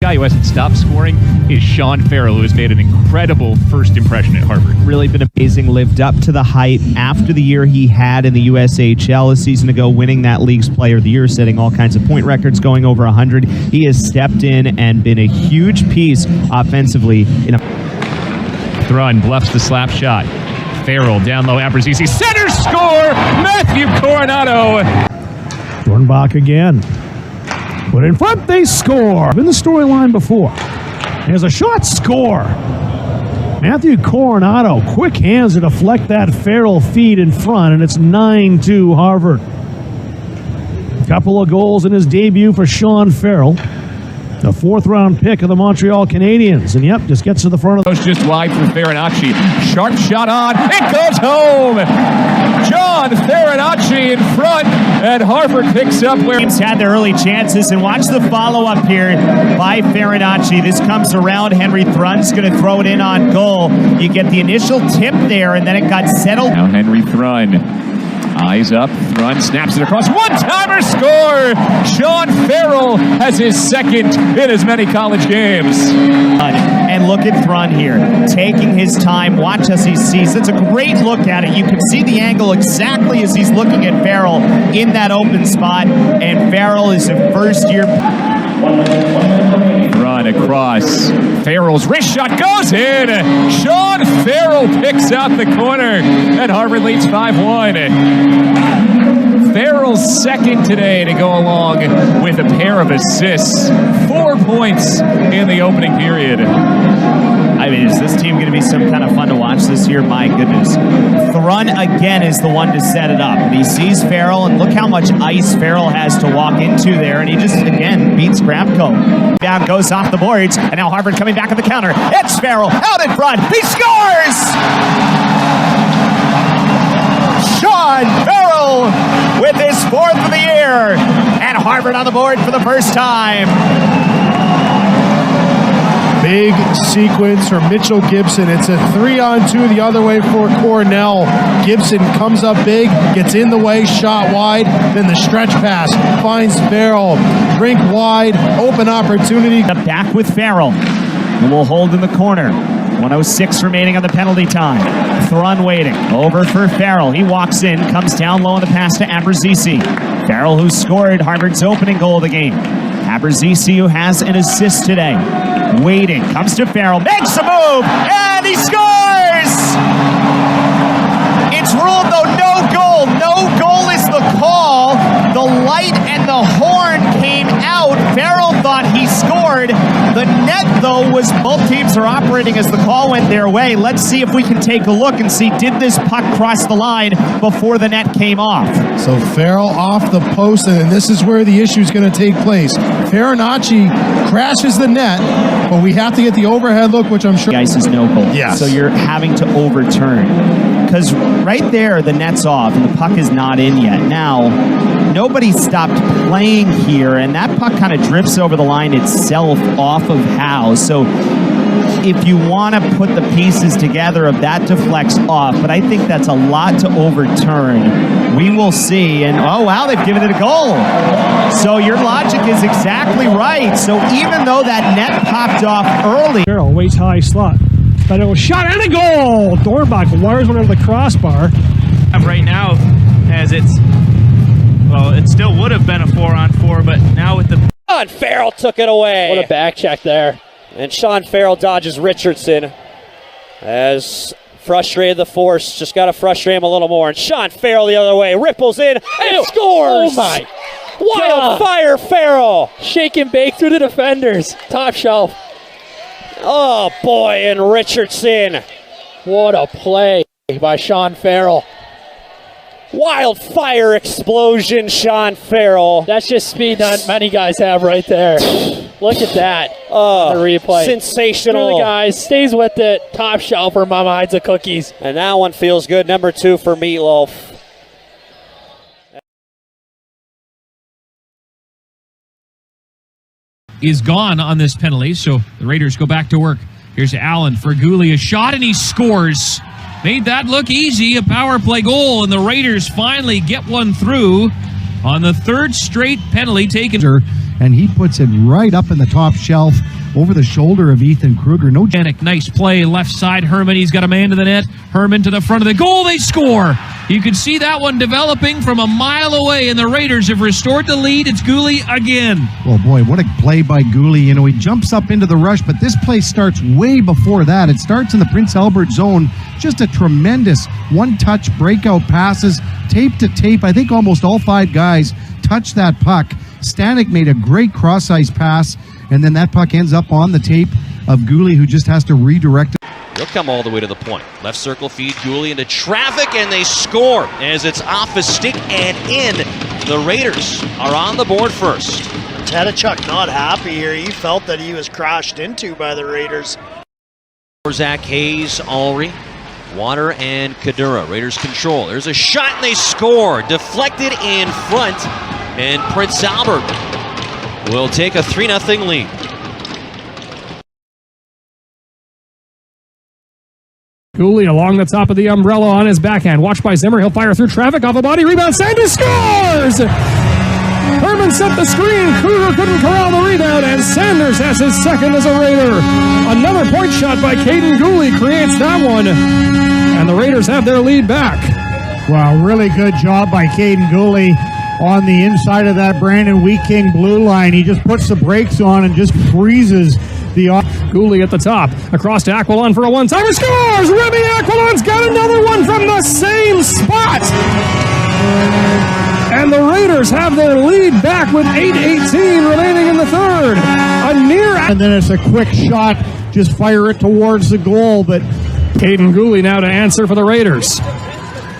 guy who hasn't stopped scoring is Sean Farrell, who has made an incredible first impression at Harvard. Really been amazing, lived up to the hype after the year he had in the USHL a season ago, winning that league's player of the year, setting all kinds of point records, going over 100. He has stepped in and been a huge piece offensively. Thrun bluffs the slap shot. Farrell down low, Abruzzese, center score! Matthew Coronato! Dornbach again. Put in front, they score. Been the storyline before. There's a shot, score. Matthew Coronato, quick hands to deflect that Farrell feed in front, and it's 9-2 Harvard. Couple of goals in his debut for Sean Farrell. The fourth-round pick of the Montreal Canadiens. And yep, just gets to the front of the... Goes just wide for Farinacci. Sharp shot on. It goes home! John Farinacci in front, and Harvard picks up where... Teams had their early chances, and watch the follow-up here by Farinacci. This comes around. Henry Thrun's going to throw it in on goal. You get the initial tip there, and then it got settled. Now Henry Thrun. Eyes up, Thrun snaps it across. One-timer score! Sean Farrell has his second in as many college games. And look at Thrun here, taking his time. Watch as he sees. It's a great look at it. You can see the angle exactly as he's looking at Farrell in that open spot. And Farrell is a first-year... Run across. Farrell's wrist shot goes in. Sean Farrell picks out the corner, and Harvard leads 5-1. Farrell's second today to go along with a pair of assists. 4 points in the opening period. I mean, is this team going to be some kind of fun to watch this year? My goodness. Thrun again is the one to set it up. And he sees Farrell, and look how much ice Farrell has to walk into there. And he just, again, beats Grabko. Down goes off the boards, and now Harvard coming back at the counter. It's Farrell out in front. He scores! Sean Farrell with his fourth of the year. And Harvard on the board for the first time. Big sequence for Mitchell Gibson. It's a 3-on-2 the other way for Cornell. Gibson comes up big, gets in the way, shot wide, then the stretch pass finds Farrell. Drink wide, open opportunity. Back with Farrell, who will hold in the corner. 1:06 remaining on the penalty time. Thrun waiting. Over for Farrell. He walks in, comes down low on the pass to Abruzzese. Farrell, who scored Harvard's opening goal of the game. Abruzzese, who has an assist today. Waiting, comes to Farrell, makes a move, and he scores! It's ruled though no goal. No goal is the call. The light and the horn came out. Farrell thought he scored. The net, though, was both teams are operating as the call went their way. Let's see if we can take a look and see, did this puck cross the line before the net came off? So Farrell off the post, and this is where the issue is going to take place. Farinacci crashes the net, but we have to get the overhead look, which I'm sure... The ice is no goal. Yes. So you're having to overturn. Because right there, the net's off, and the puck is not in yet. Now, nobody stopped playing here, and that puck kind of drifts over the line itself off of Howe. So if you want to put the pieces together of that deflects off, but I think that's a lot to overturn. We will see, and oh wow, they've given it a goal. So your logic is exactly right. So even though that net popped off early. Farrell waits high slot. But it was shot and a goal! Dornbach wires one over the crossbar. Right now, as it's, well, it still would have been a 4-on-4, but now with the... Sean Farrell took it away. What a back check there. And Sean Farrell dodges Richardson. As frustrated the force, just got to frustrate him a little more. And Sean Farrell the other way, ripples in, and scores! Oh my Wildfire Farrell! Shake and bake through the defenders. Top shelf. Oh boy, and Richardson. What a play by Sean Farrell. Wildfire explosion, Sean Farrell. That's just speed not many guys have right there. Look at that. The replay. Sensational. Through the guys, stays with it. Top shelf for Mama hides the cookies. And that one feels good. Number 2 for Meatloaf. Is gone on this penalty, so the Raiders go back to work. Here's Allen for Gooley, a shot, and he scores. Made that look easy, a power play goal, and the Raiders finally get one through on the third straight penalty taken. and he puts it right up in the top shelf over the shoulder of Ethan Kruger. No Janik, nice play, left side, Herman, he's got a man to the net, Herman to the front of the goal, they score! You can see that one developing from a mile away, and the Raiders have restored the lead. It's Gooley again. Well, boy, what a play by Gooley. You know, he jumps up into the rush, but this play starts way before that. It starts in the Prince Albert zone. Just a tremendous one-touch breakout passes, tape to tape. I think almost all 5 guys touched that puck. Stanek made a great cross-ice pass, and then that puck ends up on the tape of Gooley, who just has to redirect it. He'll come all the way to the point. Left circle feed, Gooley into traffic, and they score as it's off his stick and in. The Raiders are on the board first. Tedachuk not happy here. He felt that he was crashed into by the Raiders. Zach Hayes, Ulrich, Water, and Kadura. Raiders control. There's a shot, and they score. Deflected in front, and Prince Albert will take a 3-0 lead. Gooley along the top of the umbrella on his backhand. Watched by Zimmer. He'll fire through traffic off a body rebound. Sanders scores! Herman set the screen. Kruger couldn't corral the rebound, and Sanders has his second as a Raider. Another point shot by Caden Gooley creates that one, and the Raiders have their lead back. Wow, really good job by Caden Gooley on the inside of that Brandon Wheat King blue line. He just puts the brakes on and just freezes the Gooley at the top, across to Aquilon for a one-timer, scores! Remy Aquilon's got another one from the same spot! And the Raiders have their lead back with 8:18 remaining in the third. And then it's a quick shot, just fire it towards the goal, but Caden Gooley now to answer for the Raiders.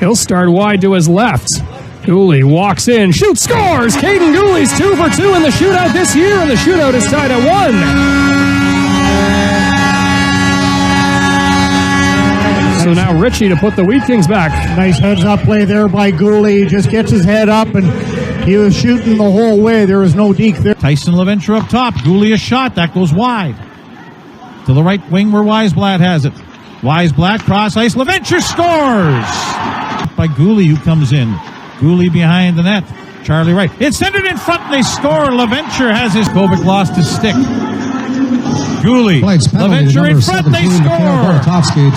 He'll start wide to his left. Gooley walks in, shoots, scores! Caden Gooley's 2 for 2 in the shootout this year, and the shootout is tied at 1. So now Ritchie to put the Wheat Kings back. Nice heads-up play there by Gooley. He just gets his head up, and he was shooting the whole way. There was no deke there. Tyson LaVenture up top. Gooley a shot. That goes wide. To the right wing where Weisblatt has it. Weisblatt, cross ice. LaVenture scores! By Gooley, who comes in. Gooley behind the net. Charlie Wright. It's centered in front, and they score. LaVenture has his... Kovac lost his stick. Gooley. LaVenture in front, they score!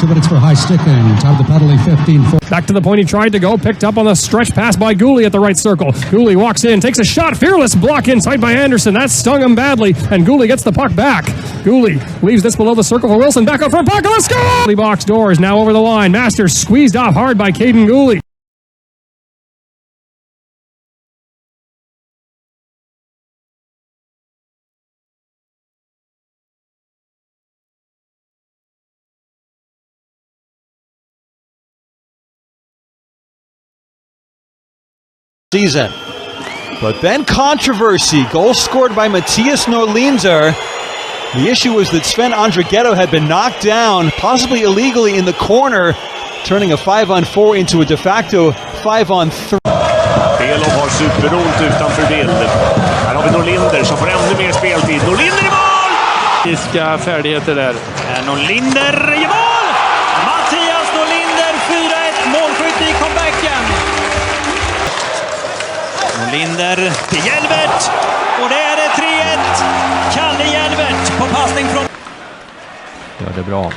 2 minutes for high sticking. Time of the penalty, 15-4. Back to the point he tried to go, picked up on the stretch pass by Gooley at the right circle. Gooley walks in, takes a shot, fearless block inside by Anderson. That stung him badly, and Gooley gets the puck back. Gooley leaves this below the circle for Wilson, back up front, puck, let's go! Box doors now over the line. Masters squeezed off hard by Caden Gooley. Season. But then controversy. Goal scored by Matthias Norlinder. The issue was that Sven Andrighetto had been knocked down, possibly illegally, in the corner, turning a 5-on-4 into a de facto 5-on-3. Belov har superont utanför bild. Här har vi Norlinder som får ännu mer speltid. Norlinder i mål! Fiska färdigheter där. Norlinder i mål! Mattias Norlinder 4-1 målskytt i comebacken. Norlinder till Hjelvert, och det är det 3-1. Kalle Hjelvert på passning från... Gör det bra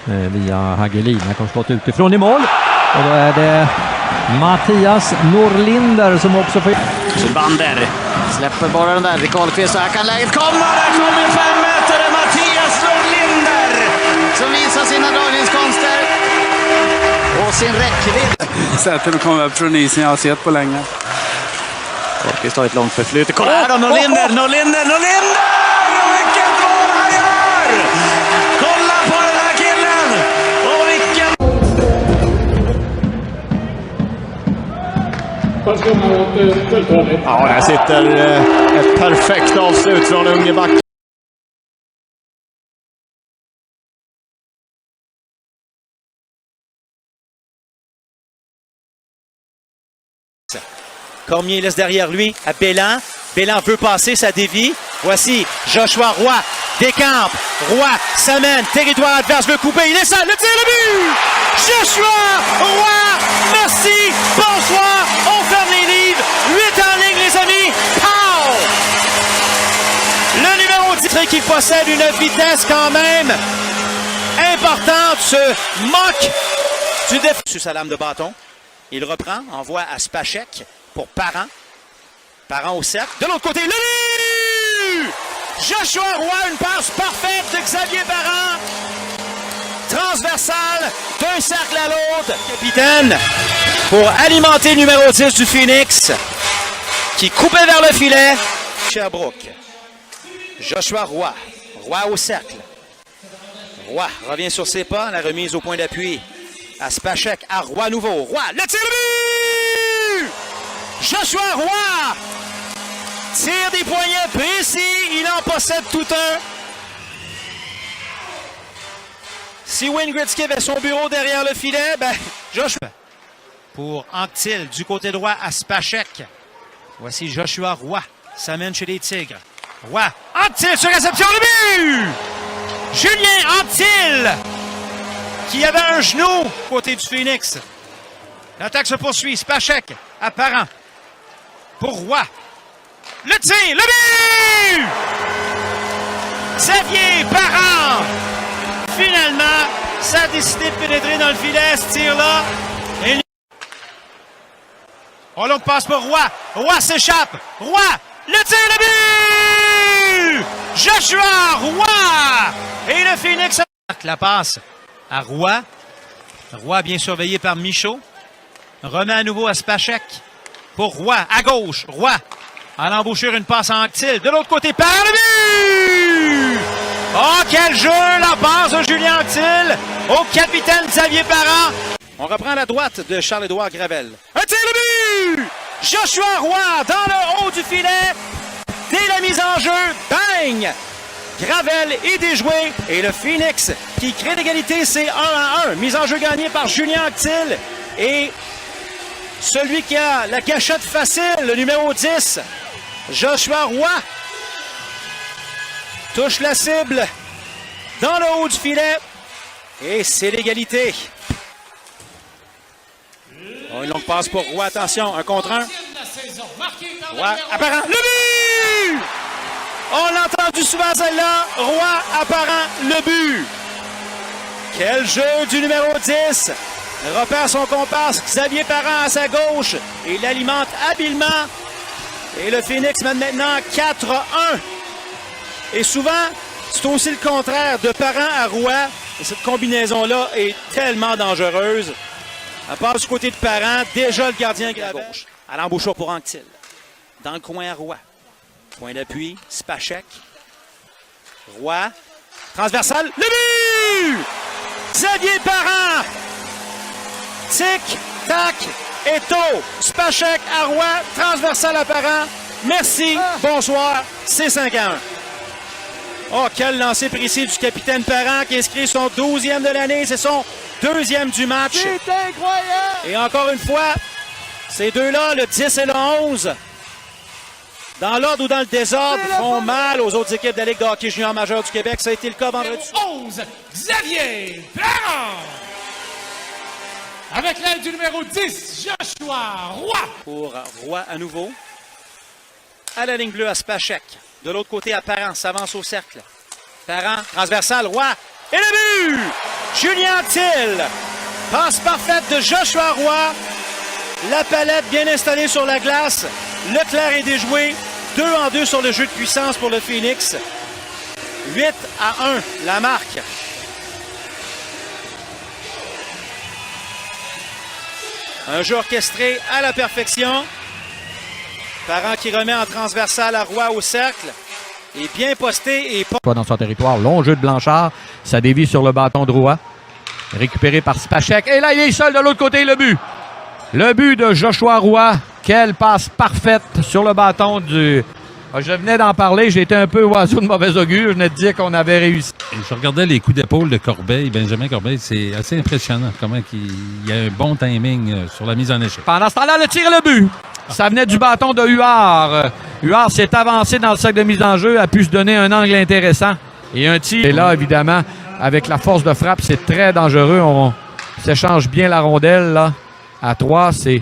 via Hagelin. Här kommer skott utifrån i mål. Och då är det Mattias Norlinder som också får... Sylvander släpper bara den där. Rick Ahlqvist, här kan läget komma. Där kommer 5 meter. Mattias Norlinder som visar sina dragningskonster och sin räckvidd. Sätter att komma upp från isen jag har sett på länge. Ahlqvist har ett långt förflyt. Kolla här då, Norlinder! Vilket mål han gör! Kolla på den här killen! Och vilken... Ja, där sitter ett perfekt avslut från Ungeback. Cormier laisse derrière lui à Bellan. Bellan veut passer, ça dévie. Voici Joshua Roy, décampe. Roy s'amène, territoire adverse, veut couper. Il est ça, le tir, le but! Joshua Roy, merci, bonsoir. On ferme les livres. 8 en ligne, les amis. Pow! gardien qui possède une vitesse quand même importante, se moque du défenseur. Sur sa lame de bâton, il reprend, envoie à Spacek pour Parent. Parent au cercle. De l'autre côté, le but! Joshua Roy, une passe parfaite de Xavier Parent. Transversale d'un cercle à l'autre. Capitaine pour alimenter le numéro 10 du Phoenix qui coupait vers le filet. Sherbrooke. Joshua Roy. Roy au cercle. Roy revient sur ses pas. La remise au point d'appui à Spacek. À Roy nouveau. Roy, le tir de but! Joshua Roy tire des poignets précis. Il en possède tout un. Si Wayne Gretzky avait son bureau derrière le filet, ben, Joshua. Pour Anctil, du côté droit à Spacek. Voici Joshua Roy. S'amène chez les Tigres. Roy. Anctil sur réception de but! Julien Anctil, qui avait un genou côté du Phoenix. L'attaque se poursuit. Spacek, apparent. Pour Roy. Le tir, le but! Xavier Parent. Finalement, ça a décidé de pénétrer dans le filet, ce tir-là. Et... Oh, l'autre passe pour Roy. Roy s'échappe. Roy, le tir, le but! Joshua Roy! Et le Phoenix... La passe à Roy. Roy bien surveillé par Michaud. Remet à nouveau à Spacek. Pour Roy, à gauche. Roy, à l'embouchure, une passe en Anctil. De l'autre côté, par le but! Oh, quel jeu! La passe de Julien Anctil au capitaine Xavier Parent. On reprend la droite de Charles-Édouard Gravel. Un tir de but! Joshua Roy dans le haut du filet. Dès la mise en jeu, bang! Gravel est déjoué. Et le Phoenix qui crée l'égalité, c'est 1-1. Mise en jeu gagnée par Julien Anctil. Et celui qui a la cachette facile, le numéro 10, Joshua Roy, touche la cible dans le haut du filet. Et c'est l'égalité. Oh, une longue passe pour Roy. Attention, un contre un. Roy, apparent. Le but! On l'a entendu souvent celle-là. Roy, apparent. Le but. Quel jeu du numéro 10. Repère son comparse Xavier Parent à sa gauche. Et l'alimente habilement. Et le Phoenix mène maintenant 4-1. Et souvent, c'est aussi le contraire de Parent à Roy. Et cette combinaison-là est tellement dangereuse. À part du côté de Parent, déjà le gardien à gauche. À l'embouchure pour Anctil. Dans le coin à Roy. Point d'appui, Spacek. Roy. Transversal. Le but! Xavier Parent. Tic, tac, et tôt. Spacek à Roy. Transversal à Parent. Merci, bonsoir. C'est 5-1. Oh, quel lancer précis du capitaine Parent qui inscrit son 12e de l'année. C'est son 2e du match. C'est incroyable! Et encore une fois, ces deux-là, le 10 et le 11, dans l'ordre ou dans le désordre, font mal aux autres équipes de la Ligue de hockey junior majeure du Québec. Ça a été le cas vendredi. 11, Xavier Parent! Avec l'aide du numéro 10, Joshua Roy! Pour Roy à nouveau. À la ligne bleue à Spacek. De l'autre côté à Parent, s'avance au cercle. Parent, transversal, Roy. Et le but! Julien Anctil. Passe parfaite de Joshua Roy. La palette bien installée sur la glace. Leclerc est déjoué. 2-2 sur le jeu de puissance pour le Phoenix. 8-1, la marque. Un jeu orchestré à la perfection. Parent qui remet en transversal à Roy au cercle. Et bien posté et pas. Dans son territoire, long jeu de Blanchard. Ça dévie sur le bâton de Roy. Récupéré par Spacek. Et là, il est seul de l'autre côté, le but. Le but de Joshua Roy. Quelle passe parfaite sur le bâton du... Je venais d'en parler, j'ai été un peu oiseau de mauvais augure. Je venais de dire qu'on avait réussi. Je regardais les coups d'épaule de Corbeil, Benjamin Corbeil. C'est assez impressionnant comment il y a un bon timing sur la mise en échec. Pendant ce temps-là, le tir et le but. Ça venait du bâton de Huard. Huard s'est avancé dans le sac de mise en jeu, a pu se donner un angle intéressant. Et un tir. Et là, évidemment, avec la force de frappe, c'est très dangereux. On s'échange bien la rondelle. Là. À 3, c'est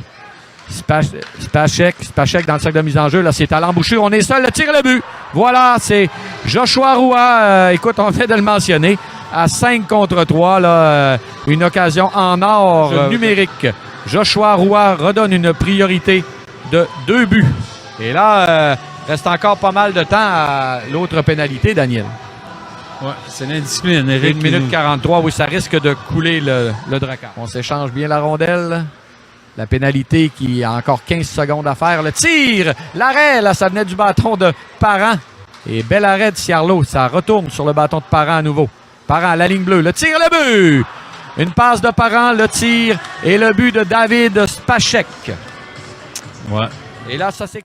Spacek dans le sac de mise en jeu. Là, c'est à l'embouchure. On est seul, le tir et le but. Voilà, c'est Joshua Roy, écoute, on vient de le mentionner, à 5 contre 3, là, une occasion en or numérique. Joshua Roy redonne une priorité de 2 buts. Et là, reste encore pas mal de temps à l'autre pénalité, Daniel. Ouais, c'est l'indiscipline. 1 minute 43, oui, ça risque de couler le Drakkar. On s'échange bien la rondelle. La pénalité qui a encore 15 secondes à faire. Le tir, l'arrêt, là, ça venait du bâton de Parent. Et bel arrêt de Ciarlo. Ça retourne sur le bâton de Parent à nouveau. Parent à la ligne bleue. Le tir, le but! Une passe de Parent, le tir et le but de David Spacek. Ouais. Et là, ça c'est...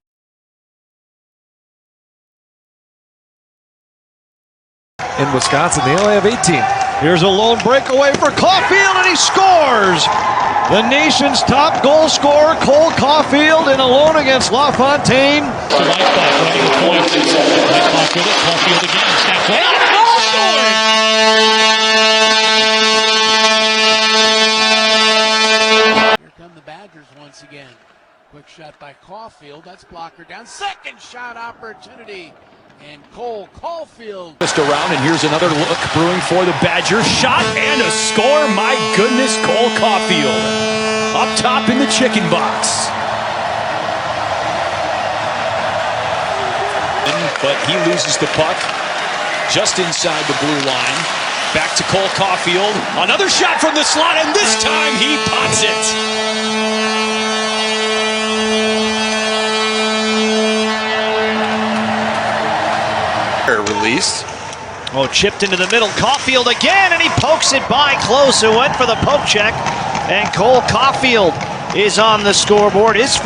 In Wisconsin, they only have 18. Here's a lone breakaway for Caulfield, and he scores! The nation's top goal scorer, Cole Caulfield, in alone against LaFontaine. Caulfield again, snaps away. Here come the Badgers once again. Quick shot by Caulfield. That's blocker down. Second shot opportunity. And Cole Caulfield. Just around, and here's another look brewing for the Badgers. Shot and a score. My goodness, Cole Caulfield. Up top in the chicken box. But he loses the puck just inside the blue line. Back to Cole Caulfield. Another shot from the slot, and this time he pots it. Released. Oh, chipped into the middle. Caulfield again, and he pokes it by close. It went for the poke check, and Cole Caulfield is on the scoreboard. His